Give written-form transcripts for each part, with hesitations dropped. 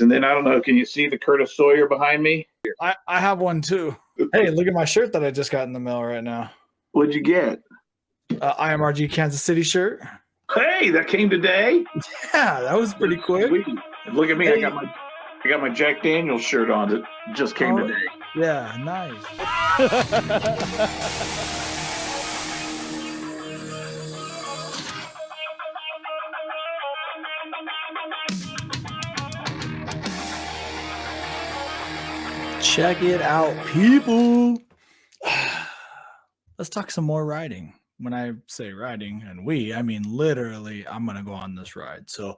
And then I don't know, can you see the Curtis Sawyer behind me? I have one too. Hey, look at my shirt that I just got in the mail right now. What'd you get? IMRG Kansas City shirt. Hey, that came today? Yeah, that was pretty quick. Sweet. Look at me. Hey. I got my Jack Daniels shirt on that just came today. Yeah, nice. Check it out, people. Let's talk some more riding. When I say riding and I mean literally, I'm going to go on this ride. So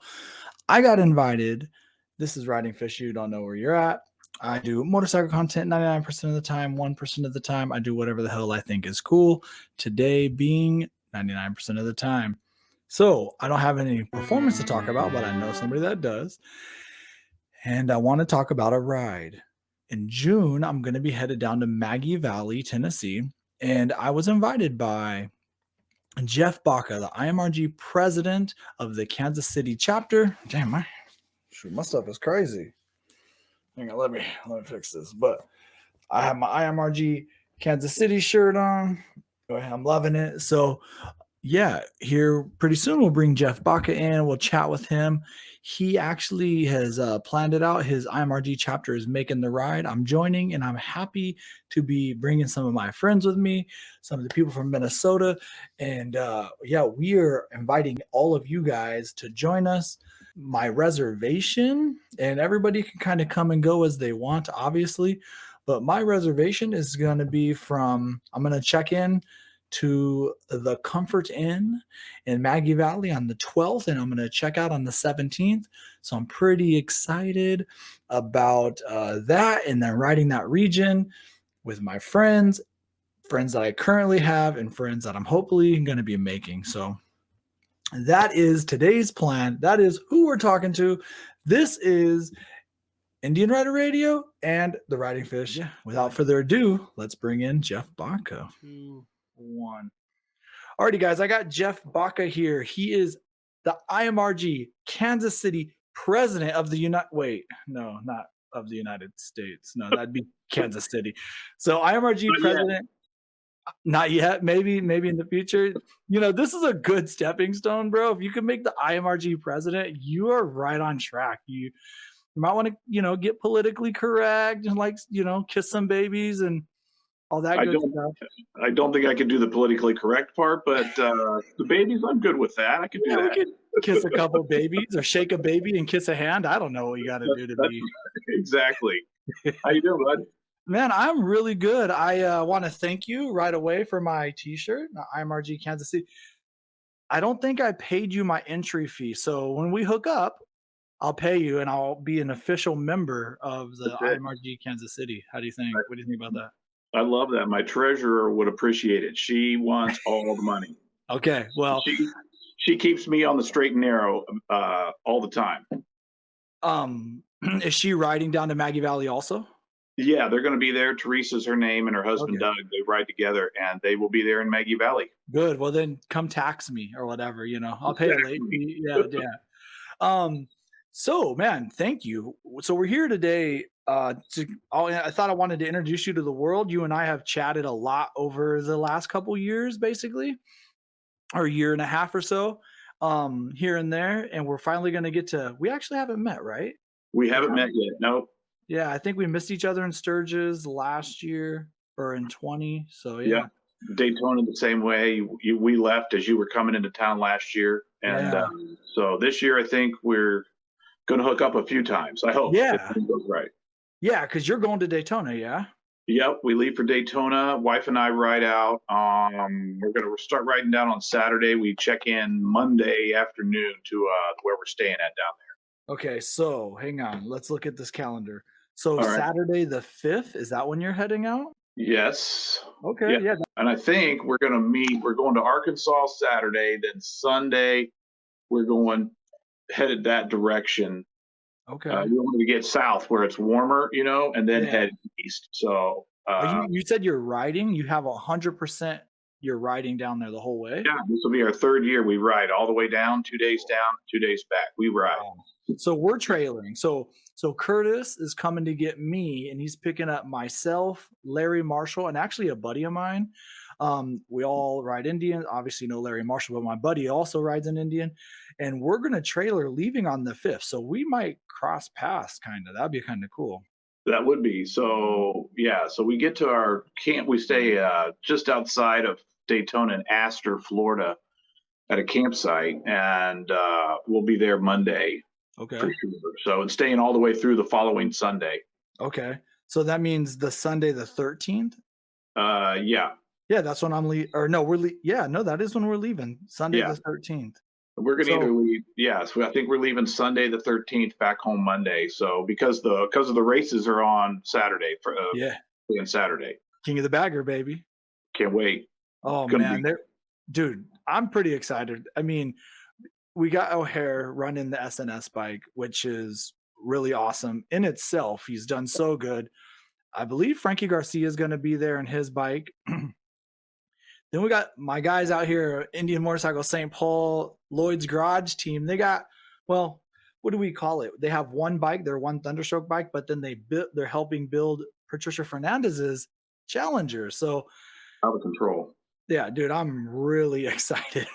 I got invited. This is Ridingfish. You don't know where you're at. I do motorcycle content 99% of the time, 1% of the time. I do whatever the hell I think is cool. Today being 99% of the time. So I don't have any performance to talk about, but I know somebody that does. And I want to talk about a ride. In June, I'm going to be headed down to Maggie Valley, Tennessee. And I was invited by Jeff Bacca, the IMRG president of the Kansas City chapter. Damn, my stuff is crazy. Hang on, let me fix this. But I have my IMRG Kansas City shirt on. I'm loving it. So yeah, here pretty soon we'll bring Jeff Bacca in. We'll chat with him. He actually has planned it out. His IMRG chapter is making the ride. I'm joining, and I'm happy to be bringing some of my friends with me, some of the people from Minnesota. And yeah, we are inviting all of you guys to join us. My reservation, and everybody can kind of come and go as they want, obviously. But my reservation is going to be I'm going to check in to the Comfort Inn in Maggie Valley on the 12th, and I'm going to check out on the 17th. So I'm pretty excited about that, and then riding that region with my friends that I currently have, and friends that I'm hopefully going to be making. So that is today's plan. That is who we're talking to. This is Indian Rider Radio and the Ridingfish. Yeah. Without further ado, let's bring in Jeff Bacca. 2, 1. Alrighty, guys, I got Jeff Bacca here. He is the IMRG Kansas City president of the United States. No, that'd be Kansas City. So IMRG president. Not yet. Maybe in the future. This is a good stepping stone, bro. If you can make the IMRG president, you are right on track. You might want to, get politically correct and kiss some babies and all that good stuff. I don't think I could do the politically correct part, but the babies, I'm good with that. I could do that. We could kiss a couple babies or shake a baby and kiss a hand. I don't know what you got to do to be. Exactly. How you doing, bud? Man, I'm really good. I want to thank you right away for my t-shirt, IMRG Kansas City. I don't think I paid you my entry fee. So when we hook up, I'll pay you and I'll be an official member of the IMRG Kansas City. How do you think? What do you think about that? I love that. My treasurer would appreciate it. She wants all the money. Okay, well. She keeps me on the straight and narrow all the time. Is she riding down to Maggie Valley also? Yeah, they're going to be there. Teresa's her name, and her husband, Doug. They ride together, and they will be there in Maggie Valley. Good. Well, then come tax me or whatever, I'll pay a late fee. Yeah. So, man, thank you. So we're here today. I thought I wanted to introduce you to the world. You and I have chatted a lot over the last couple years, basically, or a year and a half or so, here and there. And we're finally going to we actually haven't met, right? We haven't met yet. Nope. Yeah, I think we missed each other in Sturgis last year or in 20. So, yeah. Daytona the same way. We left as you were coming into town last year. And so this year, I think we're going to hook up a few times. I hope. Yeah. If everything goes right. Yeah, because you're going to Daytona, yeah? Yep, we leave for Daytona. Wife and I ride out. We're going to start riding down on Saturday. We check in Monday afternoon to where we're staying at down there. Okay, so hang on. Let's look at this calendar. So Saturday the 5th, is that when you're heading out? Yes. Okay, yeah. And I think we're going to Arkansas Saturday, then Sunday we're headed that direction. Okay. We want to get south where it's warmer, and then head east. So you said you're riding. You have 100%. You're riding down there the whole way. Yeah, this will be our third year. We ride all the way down, 2 days down, 2 days back. We ride. Wow. So we're trailering. So So Curtis is coming to get me, and he's picking up myself, Larry Marshall, and actually a buddy of mine. We all ride Indian. Obviously, no Larry Marshall, but my buddy also rides an Indian. And we're gonna trailer leaving on the 5th, so we might cross paths. Kind of. That'd be kind of cool. That would be. So yeah, so we get to our camp. We stay just outside of Daytona in Astor, Florida, at a campsite, and we'll be there Monday Okay. for sure. So it's staying all the way through the following Sunday. Okay. So that means the Sunday the 13th. Yeah. Yeah, that's when I'm leaving. Or no, yeah, no, that is when we're leaving. Sunday Yeah. the 13th. We're going to So- either leave. Yeah, so I think we're leaving Sunday the 13th, back home Monday. So because of the races are on Saturday for Yeah, on Saturday. King of the Bagger, baby. Can't wait. Oh Gonna man, dude, I'm pretty excited. I mean, we got O'Hare running the SNS bike, which is really awesome in itself. He's done so good. I believe Frankie Garcia is going to be there in his bike. Then we got my guys out here, Indian Motorcycle St. Paul, Lloyds Garage team. They got, well, what do we call it? They have one bike, their one Thunderstroke bike, but then they're helping build Patricia Fernandez's Challenger. So Out of control. yeah, dude, I'm really excited.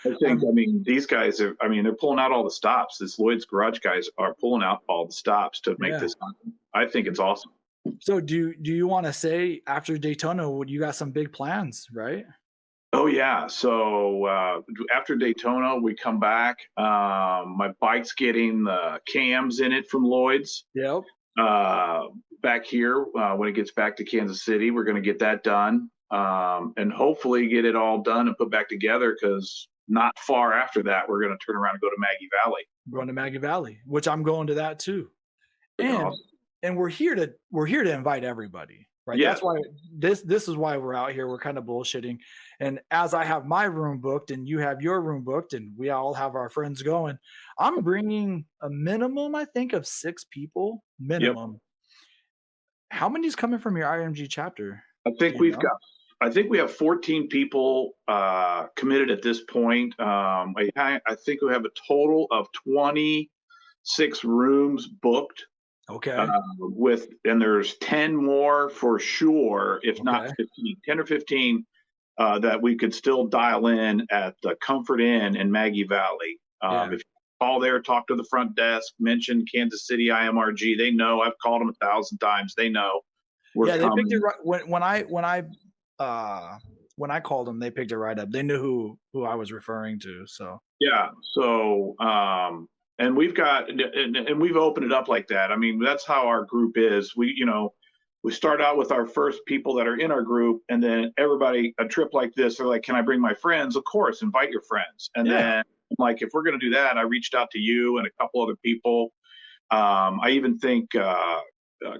I mean, these guys are, they're pulling out all the stops. This Lloyd's Garage guys are pulling out all the stops to make this happen. I think it's awesome. So do you want to say after Daytona, you got some big plans, right? Oh yeah. So after Daytona, we come back. My bike's getting the cams in it from Lloyd's. Yep. Back here, when it gets back to Kansas City, we're going to get that done, and hopefully get it all done and put back together. Because not far after that, we're going to turn around and go to Maggie Valley. Going to Maggie Valley, which I'm going to that too. Freaking awesome. And we're here to invite everybody, right? Yes. That's why this is why we're out here. We're kind of bullshitting. And as I have my room booked and you have your room booked and we all have our friends going, I'm bringing a minimum, I think, of 6 people minimum. Yep. How many's coming from your IMG chapter? I think we have 14 people committed at this point. I think we have a total of 26 rooms booked. Okay. And there's 10 more for sure, if not 15, 10 or 15 that we could still dial in at the Comfort Inn in Maggie Valley. If you call there, talk to the front desk, mention Kansas City IMRG. They know. I've called them 1,000 times. They know. They picked it right when I called them. They picked it right up. They knew who I was referring to. So yeah. So and we've got and we've opened it up like that. I mean, that's how our group is. We start out with our first people that are in our group, and then everybody, a trip like this, they're like, "Can I bring my friends?" Of course, invite your friends. And then, like, if we're going to do that, I reached out to you and a couple other people. I even think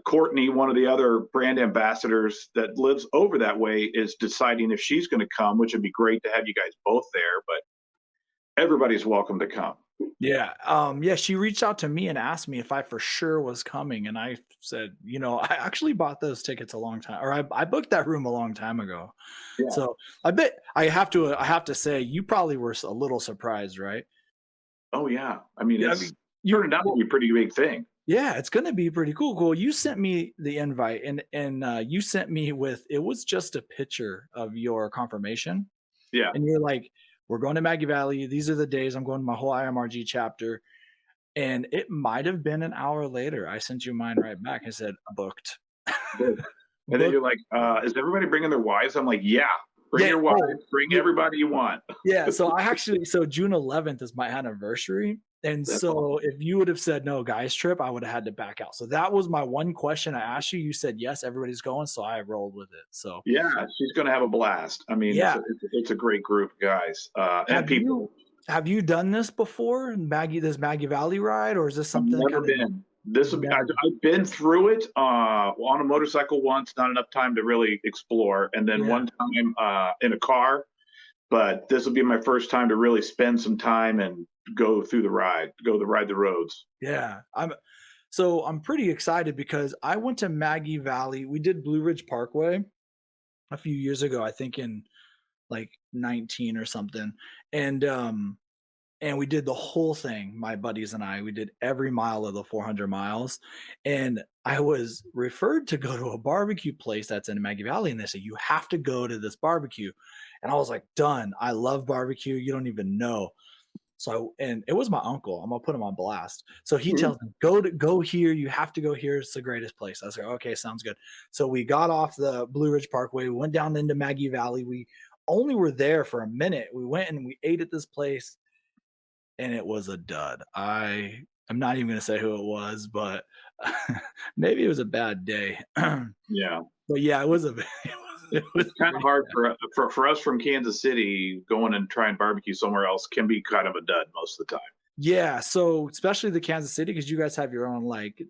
Courtney, one of the other brand ambassadors that lives over that way, is deciding if she's going to come, which would be great to have you guys both there. But everybody's welcome to come. Yeah. She reached out to me and asked me if I for sure was coming. And I said, I actually bought those tickets a long time, or I booked that room a long time ago. Yeah. So I bet I have to say you probably were a little surprised, right? Oh yeah. I mean, it turned out to be a pretty big thing. Yeah, it's going to be pretty cool. You sent me the invite and you sent me it was just a picture of your confirmation. Yeah. And you're like, we're going to Maggie Valley. These are the days I'm going to my whole IMRG chapter. And it might have been an hour later. I sent you mine right back. I said, booked. And then you're like, is everybody bringing their wives? I'm like, yeah, bring your wives, bring everybody you want. Yeah. So June 11th is my anniversary. And that's awesome. If you would have said no guys trip, I would have had to back out. So that was my one question I asked you. You said, yes, everybody's going. So I rolled with it. So yeah, she's going to have a blast. I mean, it's a great group of guys and people. Have you done this before, this Maggie Valley ride, or is this something? I've never been. This will be. I've been through it on a motorcycle once, not enough time to really explore, and then one time in a car. But this will be my first time to really spend some time and go through the ride the roads. Yeah, I'm pretty excited because I went to Maggie Valley. We did Blue Ridge Parkway a few years ago, I think in like 19 or something. And and we did the whole thing, my buddies and I. We did every mile of the 400 miles, and I was referred to go to a barbecue place that's in Maggie Valley, and they said, "You have to go to this barbecue." And I was like, "Done. I love barbecue. You don't even know." And it was my uncle. I'm gonna put him on blast. So he Mhm. tells me, go here. You have to go here. It's the greatest place." I was like, "Okay, sounds good." So we got off the Blue Ridge Parkway. We went down into Maggie Valley. We only were there for a minute. We went and we ate at this place, and it was a dud. I'm not even gonna say who it was, but maybe it was a bad day. Yeah. But yeah, it was a it was It's kind of pretty hard bad. for us from Kansas City going and trying barbecue somewhere else can be kind of a dud most of the time. Yeah, so especially the Kansas City, because you guys have your own, like,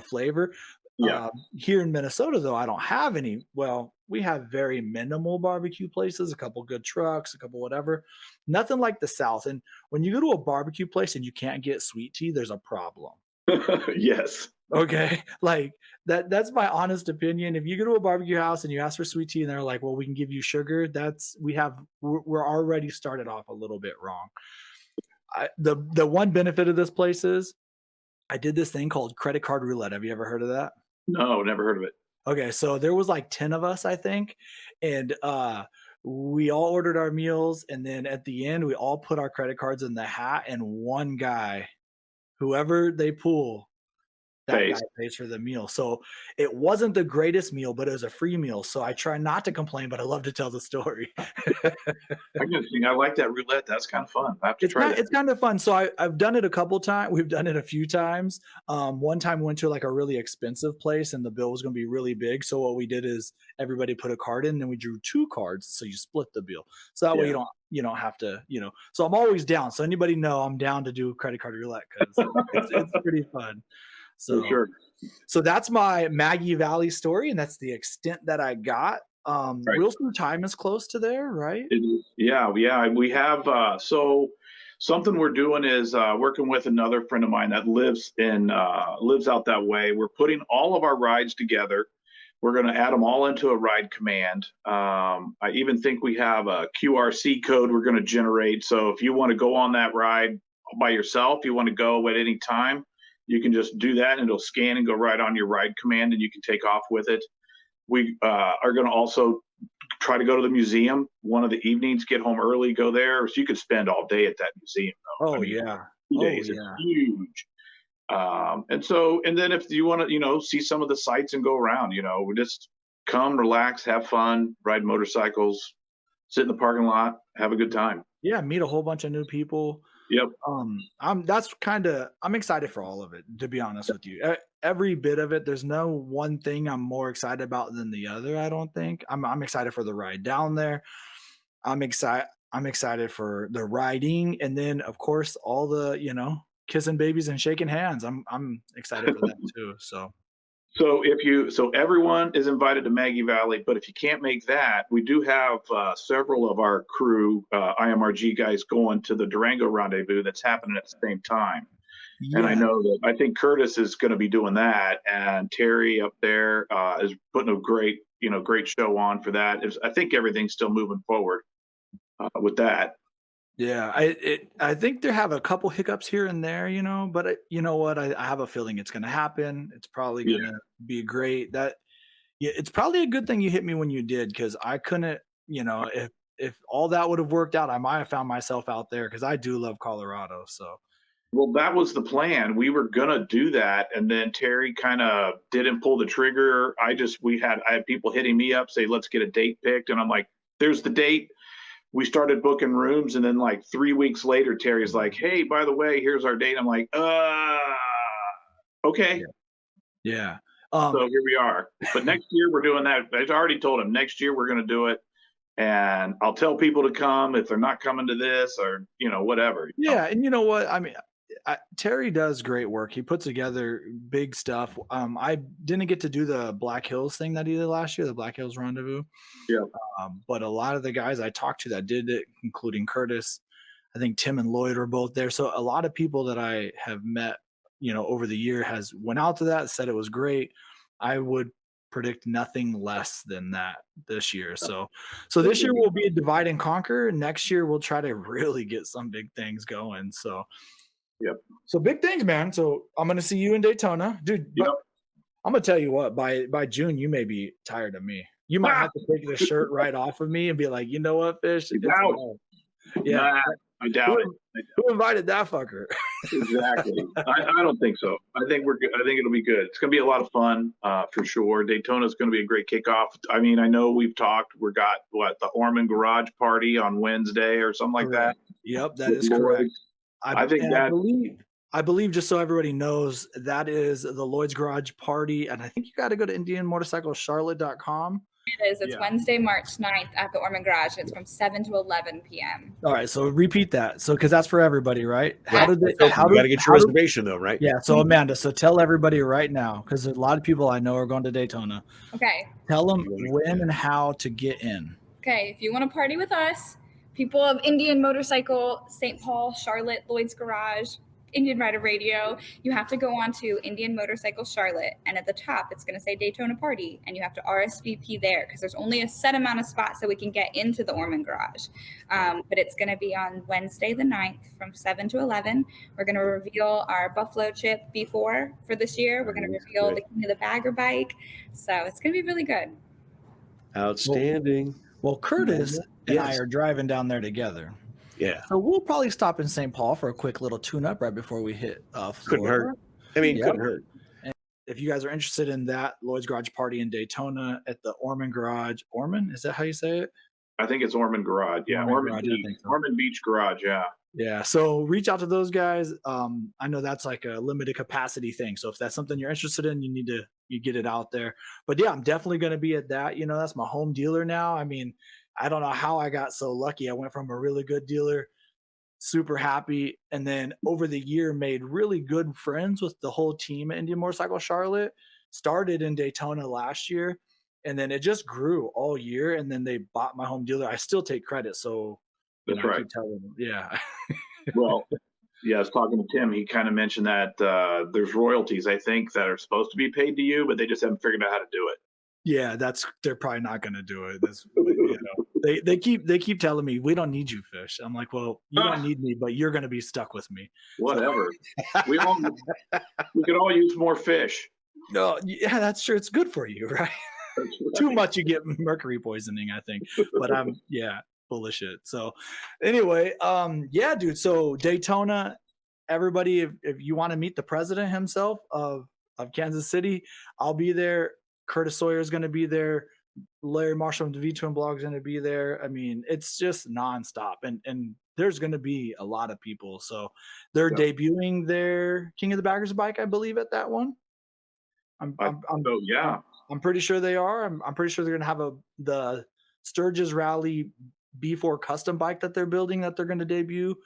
flavor. Yeah. Here in Minnesota, though, I don't have any. Well, we have very minimal barbecue places, a couple good trucks, a couple whatever. Nothing like the South. And when you go to a barbecue place and you can't get sweet tea, there's a problem. Yes. Okay. Like that's my honest opinion. If you go to a barbecue house and you ask for sweet tea and they're like, well, we can give you sugar, we're already started off a little bit wrong. The one benefit of this place is I did this thing called credit card roulette. Have you ever heard of that? No, never heard of it. Okay, so there was like 10 of us, I think, and we all ordered our meals, and then at the end, we all put our credit cards in the hat, and one guy, whoever they pull, that guy Face. pays for the meal. So it wasn't the greatest meal, but it was a free meal. So I try not to complain, but I love to tell the story. I can see. I like that roulette. That's kind of fun. I have to It's try kind that. it's kind of fun. So I've done it a couple times. We've done it a few times. One time we went to like a really expensive place and the bill was going to be really big. So what we did is everybody put a card in and we drew two cards. So you split the bill. So that way Yeah. you don't have to, so I'm always down. So anybody know I'm down to do credit card roulette because it's pretty fun. For So sure. so that's my Maggie Valley story, and that's the extent that I got. Right. Wheels Through Time is close to there, right? It is. Yeah. Yeah. We have, so something we're doing is working with another friend of mine that lives out that way. We're putting all of our rides together. We're going to add them all into a ride command. I even think we have a QRC code we're going to generate. So if you want to go on that ride by yourself, you want to go at any time, you can just do that and it'll scan and go right on your ride command and you can take off with it. We are going to also try to go to the museum one of the evenings, get home early, go there. So you could spend all day at that museum, though. I Oh, mean, yeah. two Oh, days, it's yeah. huge. And then if you want to, see some of the sights and go around, we just come, relax, have fun, ride motorcycles, sit in the parking lot, have a good time. Yeah, meet a whole bunch of new people. Yep. I'm excited for all of it, to be honest with you. Every bit of it, there's no one thing I'm more excited about than the other, I don't think. I'm excited for the ride down there. I'm excited for the riding, and then of course all the, kissing babies and shaking hands. I'm excited for that too. So So everyone is invited to Maggie Valley, but if you can't make that, we do have several of our crew, IMRG guys, going to the Durango rendezvous that's happening at the same time. And I yeah, know that I think Curtis is going to be doing that, and Terry up there is putting a great show on for that. I think everything's still moving forward with that. yeah. I think they have a couple hiccups here and there, but you know what? I have a feeling it's going to happen. It's probably Yeah. going to be great. Yeah, it's probably a good thing you hit me when you did, because I couldn't, if all that would have worked out, I might have found myself out there because I do love Colorado. So Well, that was the plan. We were gonna do that, and then Terry kind of didn't pull the trigger. I had people hitting me up, say, "Let's get a date picked," and I'm like, "There's the date." We started booking rooms, and then like 3 weeks later, Terry's like, "Hey, by the way, here's our date." I'm like, okay." yeah, yeah. So here we are. But next year we're doing that. I already told him next year we're gonna do it, and I'll tell people to come if they're not coming to this or whatever. Yeah, and you know what? I mean, Terry does great work. He puts together big stuff. I didn't get to do the Black Hills thing that he did last year, the Black Hills Rendezvous. Yeah. But a lot of the guys I talked to that did it, including Curtis, I think Tim and Lloyd were both there. So a lot of people that I have met, over the year has went out to that, said it was great. I would predict nothing less than that this year. So this year will be a divide and conquer. Next year we'll try to really get some big things going. So Yep. So big things, man. So I'm gonna see you in Daytona, dude. Yep. I'm gonna tell you what. By June, you may be tired of me. You might have to take the shirt right off of me and be like, you know what, Fish? It's yeah. Nah, I doubt it. Who invited that fucker? Exactly. I don't think so. I think we're good. I think it'll be good. It's going to be a lot of fun for sure. Daytona is going to be a great kickoff. I mean, I know we've talked. We got the Orman Garage Party on Wednesday or something like that. Yep, that is correct. I think that. I believe, just so everybody knows, that is the Lloyds Garage Party, and I think you got to go to IndianMotorcycleCharlotte.com. It is. It's Wednesday, March 9th at the Orman Garage. It's from 7 to 11 p.m. All right, so repeat that. So, because that's for everybody, right? How did they? How you got to get your reservation though, right? Yeah. So, Amanda, so tell everybody right now, because a lot of people I know are going to Daytona. Okay. Tell them when and how to get in. Okay, if you want to party with us, people of Indian Motorcycle, St. Paul, Charlotte, Lloyds Garage, Indian Rider Radio, you have to go on to Indian Motorcycle Charlotte, and at the top it's going to say Daytona Party, and you have to RSVP there because there's only a set amount of spots that we can get into the Orman Garage. But it's going to be on Wednesday the 9th from 7 to 11. We're going to reveal our Buffalo Chip B4 for this year. We're going to reveal the King of the Bagger bike. So it's going to be really good. Outstanding. Well, Curtis and I are driving down there together. Yeah. So we'll probably stop in St. Paul for a quick little tune-up right before we hit Florida. Couldn't hurt. I mean, couldn't hurt. And if you guys are interested in that Lloyds Garage Party in Daytona at the Orman Garage, Orman, is that how you say it? I think it's Orman Garage. Yeah, Orman Beach Garage. Yeah. Yeah. So reach out to those guys. I know that's like a limited capacity thing. So if that's something you're interested in, you get it out there. But yeah, I'm definitely going to be at that. You know, that's my home dealer now. I mean, I don't know how I got so lucky. I went from a really good dealer, super happy, and then over the year made really good friends with the whole team at Indian Motorcycle Charlotte. Started in Daytona last year, and then it just grew all year, and then they bought my home dealer. I still take credit, so that's right. I keep telling them, yeah. Well, yeah, I was talking to Tim. He kind of mentioned that there's royalties, I think, that are supposed to be paid to you, but they just haven't figured out how to do it. Yeah, they're probably not going to do it. They keep telling me, we don't need you, Fish. I'm like, well, you don't need me, but you're going to be stuck with me. Whatever. we could all use more fish. No, yeah, that's true. It's good for you, right? Too much, you get mercury poisoning, I think. But full of shit. So anyway, yeah, dude. So Daytona, everybody, if you want to meet the president himself of Kansas City, I'll be there. Curtis Sawyer is going to be there. Larry Marshall from the V-Twin blog is going to be there. I mean, it's just nonstop, and there's going to be a lot of people. So they're debuting their King of the Baggers bike, I believe, at that one. I'm pretty sure they are. I'm pretty sure they're going to have the Sturgis Rally B4 custom bike that they're building that they're going to debut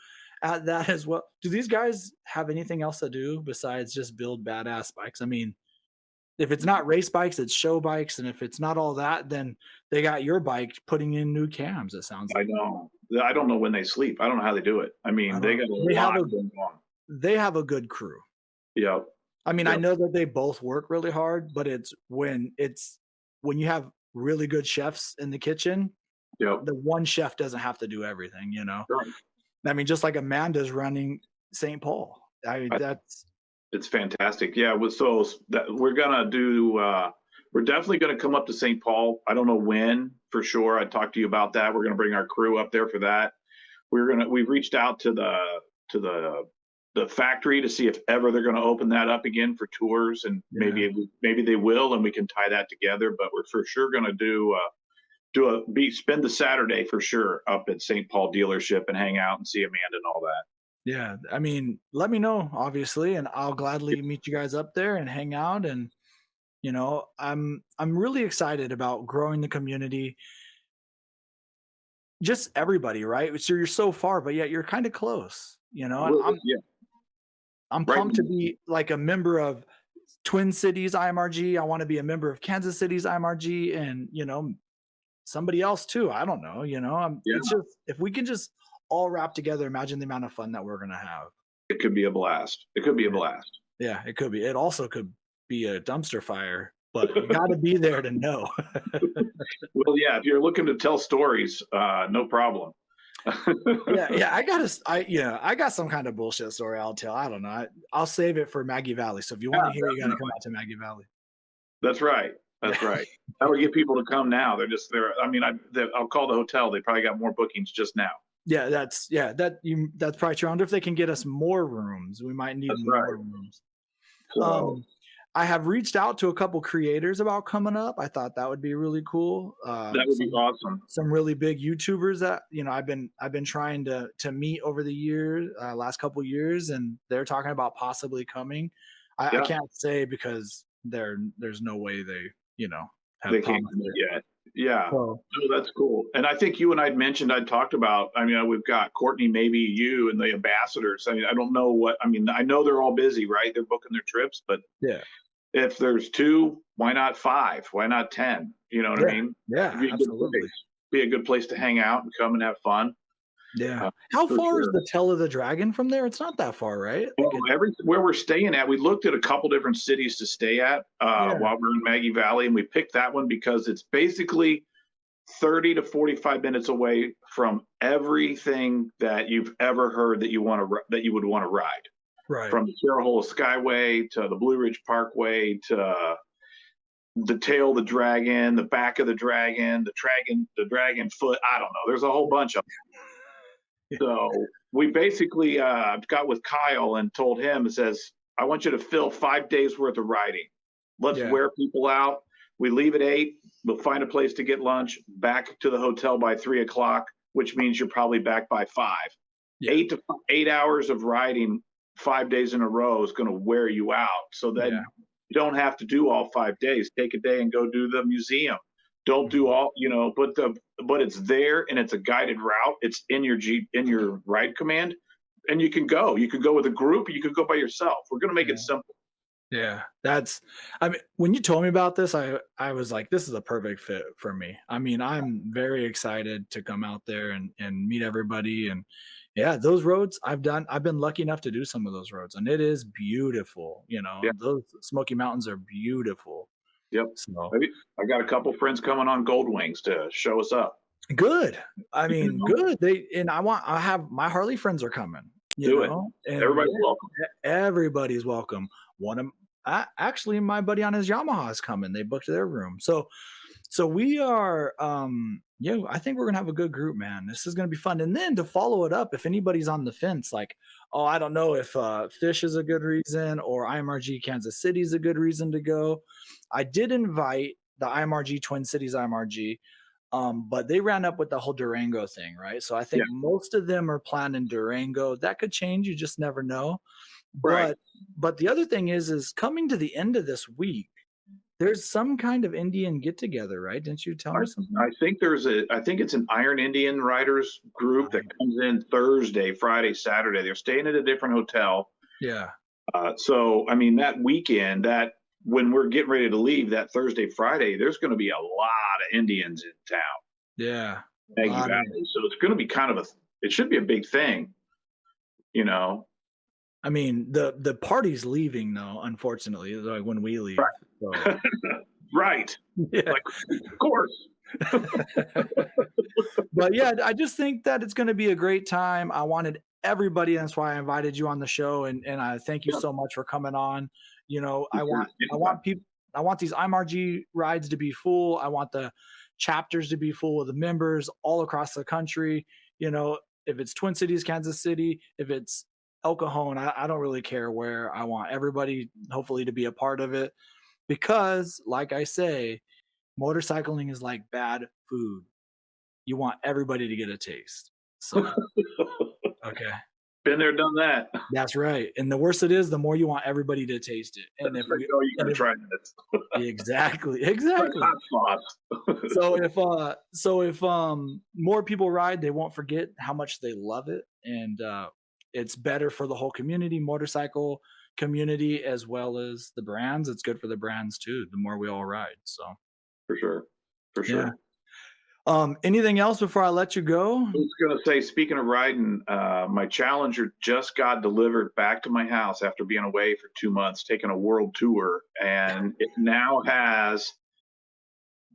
at that as well. Do these guys have anything else to do besides just build badass bikes? I mean, if it's not race bikes, it's show bikes. And if it's not all that, then they got your bike putting in new cams, it sounds like. I know. I don't know when they sleep. I don't know how they do it. I mean, they got a lot going on. They have a good crew. Yeah. I mean, I know that they both work really hard, but it's when you have really good chefs in the kitchen, the one chef doesn't have to do everything, you know? Right. I mean, just like Amanda's running St. Paul. It's fantastic. Yeah. So we're going to do, we're definitely going to come up to St. Paul. I don't know when for sure. I talked to you about that. We're going to bring our crew up there for that. We've reached out to the factory to see if ever they're going to open that up again for tours, and maybe they will, and we can tie that together. But we're for sure going to spend the Saturday for sure up at St. Paul dealership and hang out and see Amanda and all that. Yeah, I mean, let me know, obviously, and I'll gladly meet you guys up there and hang out. And you know, I'm really excited about growing the community. Just everybody, right? So you're so far, but yet you're kind of close. You know, and I'm pumped to be like a member of Twin Cities IMRG. I want to be a member of Kansas City's IMRG, and you know, somebody else too. I don't know. You know, it's just if we can just all wrap together, imagine the amount of fun that we're gonna have. It could be a blast. It could be a blast. Yeah, it could be. It also could be a dumpster fire but you got to be there to know. Well, yeah, if you're looking to tell stories, no problem. yeah. I got some kind of bullshit story I'll tell. I don't know. I'll save it for Maggie Valley. So if you want to hear, you got to come out to Maggie Valley. That's right. That's right. That would get people to come now. They're. I mean, I'll call the hotel. They probably got more bookings just now. Yeah, that's probably true. I wonder if they can get us more rooms. We might need more rooms. So, I have reached out to a couple creators about coming up. I thought that would be really cool. That would be awesome. Some really big YouTubers that I've been trying to meet over the years, last couple years, and they're talking about possibly coming. I can't say because there's no way they they can't commit yet. Yeah, so that's cool. And I think you and I'd talked about. I mean, we've got Courtney, maybe you, and the ambassadors. I mean, I don't know what. I mean, I know they're all busy, right? They're booking their trips, but yeah. If there's 2, why not 5? Why not 10? You know what I mean? Yeah, absolutely. Be a good place to hang out and come and have fun. Yeah. How far is the Tail of the Dragon from there? It's not that far, right? Well, where we're staying at, we looked at a couple different cities to stay at while we're in Maggie Valley, and we picked that one because it's basically 30 to 45 minutes away from everything that you've ever heard that you would want to ride. Right. From the Sierra Hola Skyway to the Blue Ridge Parkway to the Tail of the Dragon, the Back of the Dragon, the Dragon Foot. I don't know. There's a whole bunch of them. So we basically got with Kyle and told him, it says, I want you to fill 5 days worth of riding. Let's wear people out. We leave at 8. We'll find a place to get lunch, back to the hotel by 3 o'clock, which means you're probably back by 5. Yeah. 8 hours of riding 5 days in a row is going to wear you out. So then you don't have to do all 5 days. Take a day and go do the museum. Don't do all, but it's there and it's a guided route. It's in your ride command, and you can go with a group, or you can go by yourself. We're going to make it simple. Yeah, when you told me about this, I was like, this is a perfect fit for me. I mean, I'm very excited to come out there and meet everybody. And yeah, those roads I've been lucky enough to do some of those roads, and it is beautiful. Those Smoky Mountains are beautiful. Yep. So I got a couple friends coming on Gold Wings to show us up. Good. I mean, good. I have my Harley friends are coming. And everybody's welcome. Everybody's welcome. Actually, my buddy on his Yamaha is coming. They booked their room. So we are, I think we're going to have a good group, man. This is going to be fun. And then to follow it up, if anybody's on the fence, like, oh, I don't know if Fish is a good reason or IMRG Kansas City is a good reason to go. I did invite the IMRG Twin Cities IMRG, but they ran up with the whole Durango thing, right? So I think most of them are planning Durango. That could change. You just never know. Right. But the other thing is coming to the end of this week, there's some kind of Indian get together, right? Didn't you tell me something? I think it's an Iron Indian Riders group that comes in Thursday, Friday, Saturday. They're staying at a different hotel. Yeah. So, I mean, that weekend, when we're getting ready to leave, that Thursday, Friday, there's going to be a lot of Indians in town. Yeah. Maggie Valley. So it's going to be it should be a big thing, I mean, the party's leaving though, unfortunately, like when we leave. Right. So. Right. Yeah. Like, of course. But yeah, I just think that it's going to be a great time. I wanted everybody. That's why I invited you on the show, and I thank you so much for coming on. I want people. I want these IMRG rides to be full. I want the chapters to be full of the members all across the country. If it's Twin Cities, Kansas City, if it's El Cajon, I don't really care where. I want everybody hopefully to be a part of it, because like I say, motorcycling is like bad food. You want everybody to get a taste. So, okay. Been there, done that. That's right. And the worse it is, the more you want everybody to taste it. And if you gotta try this. Exactly. So if more people ride, they won't forget how much they love it. And it's better for the whole community, motorcycle community, as well as the brands. It's good for the brands too, the more we all ride. So for sure. Yeah. Anything else before I let you go? I was going to say, speaking of riding, my Challenger just got delivered back to my house after being away for 2 months, taking a world tour, and it now has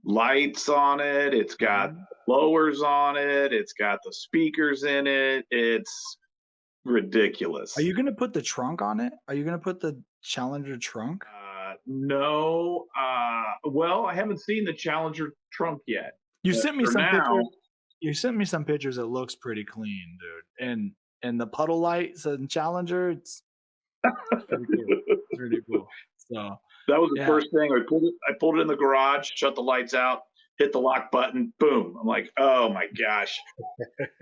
lights on it. It's got blowers on it. It's got the speakers in it. It's ridiculous. Are you going to put the trunk on it? Are you going to put the Challenger trunk? No. Well, I haven't seen the Challenger trunk yet. You sent me some pictures. You sent me some pictures. It looks pretty clean, dude. And the puddle lights and Challenger, it's pretty cool. It's really cool. So that was the first thing. I pulled it in the garage, shut the lights out, hit the lock button, boom. I'm like, oh my gosh.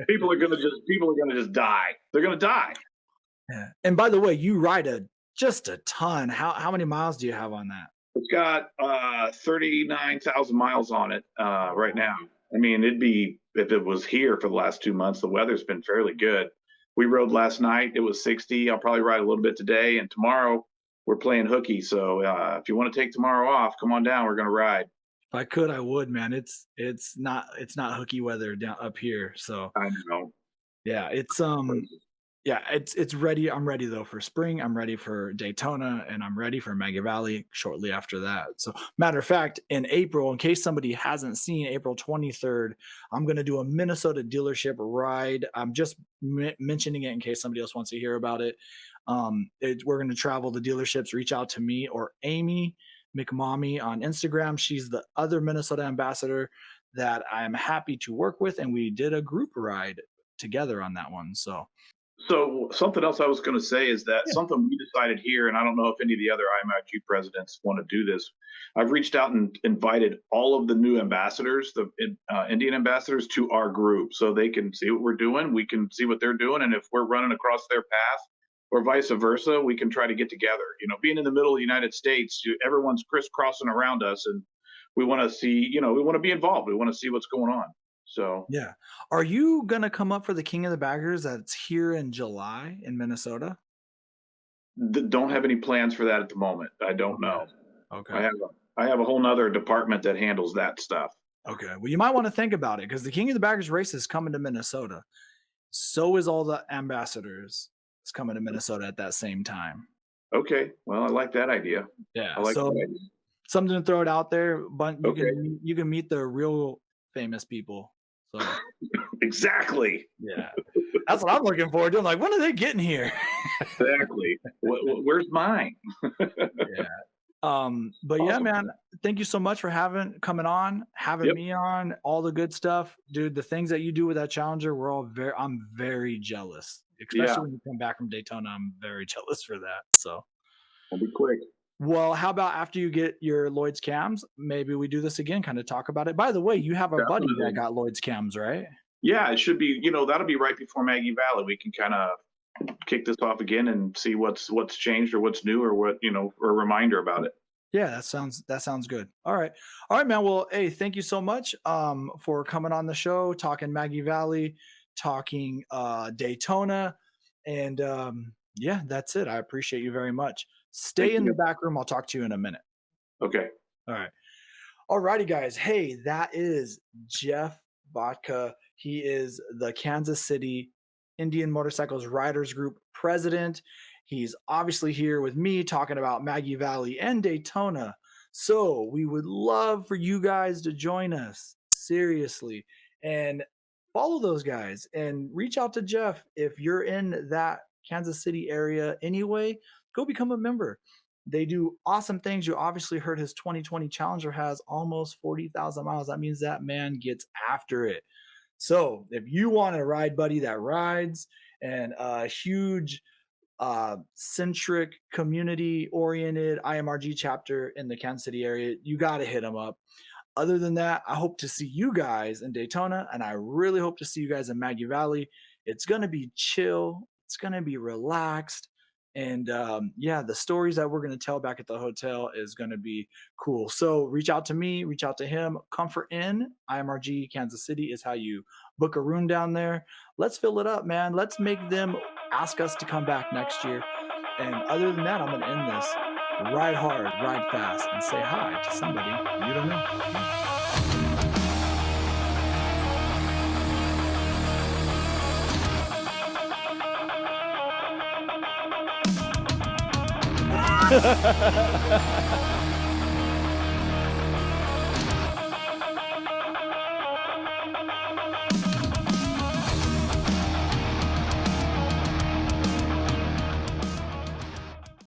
People are gonna just die. They're gonna die. Yeah. And by the way, you ride just a ton. How many miles do you have on that? It's got 39,000 miles on it right now. I mean, it'd be, if it was here for the last 2 months, the weather's been fairly good. We rode last night. It was 60. I'll probably ride a little bit today. And tomorrow we're playing hooky. So if you want to take tomorrow off, come on down. We're going to ride. If I could, I would, man. It's not hooky weather down up here. So I know. Yeah, it's ready. I'm ready though for spring. I'm ready for Daytona, and I'm ready for Maggie Valley shortly after that. So, matter of fact, in April, in case somebody hasn't seen, April 23rd, I'm going to do a Minnesota dealership ride. I'm just mentioning it in case somebody else wants to hear about it. We're going to travel the dealerships. Reach out to me or Amy McMommy on Instagram. She's the other Minnesota ambassador that I'm happy to work with, and we did a group ride together on that one. So something else I was going to say is that something we decided here, and I don't know if any of the other IMRG presidents want to do this. I've reached out and invited all of the new ambassadors, the Indian ambassadors, to our group so they can see what we're doing. We can see what they're doing. And if we're running across their path or vice versa, we can try to get together. You know, being in the middle of the United States, everyone's crisscrossing around us, and we want to see, we want to be involved. We want to see what's going on. So yeah, are you gonna come up for the King of the Baggers that's here in July in Minnesota? Don't have any plans for that at the moment. I don't know. Okay. I have a whole nother department that handles that stuff. Okay. Well, you might want to think about it because the King of the Baggers race is coming to Minnesota. So is all the ambassadors. It's coming to Minnesota at that same time. Okay. Well, I like that idea. Yeah. I like that idea. Something to throw it out there, but you can meet the real famous people. So exactly. Yeah. That's what I'm looking forward to. I'm like, when are they getting here? Exactly. Where's mine? Yeah. But awesome. Yeah, man, thank you so much for having me on, all the good stuff, dude. The things that you do with that Challenger, I'm very jealous, especially when you come back from Daytona. I'm very jealous for that. So I'll be quick. Well, how about after you get your Lloyds cams, maybe we do this again, kind of talk about it. By the way, you have a buddy that got Lloyds cams, right? Yeah, it should be, that'll be right before Maggie Valley. We can kind of kick this off again and see what's changed or what's new or what, or a reminder about it. Yeah, that sounds good. All right, man. Well, hey, thank you so much for coming on the show, talking Maggie Valley, talking Daytona, and yeah, that's it. I appreciate you very much. Stay in the back room. I'll talk to you in a minute. Okay. All right. All righty, guys. Hey, that is Jeff Bacca. He is the Kansas City Indian Motorcycles Riders Group president. He's obviously here with me talking about Maggie Valley and Daytona. So we would love for you guys to join us, seriously, and follow those guys and reach out to Jeff if you're in that Kansas City area anyway. Go become a member. They do awesome things. You obviously heard his 2020 Challenger has almost 40,000 miles. That means that man gets after it. So if you want a ride buddy that rides and a huge centric community-oriented IMRG chapter in the Kansas City area, you got to hit him up. Other than that, I hope to see you guys in Daytona, and I really hope to see you guys in Maggie Valley. It's going to be chill. It's going to be relaxed. And yeah, the stories that we're going to tell back at the hotel is going to be cool. So reach out to me, reach out to him. Comfort Inn, IMRG Kansas City is how you book a room down there. Let's fill it up, man. Let's make them ask us to come back next year. And other than that, I'm going to end this. Ride hard, ride fast, and say hi to somebody you don't know.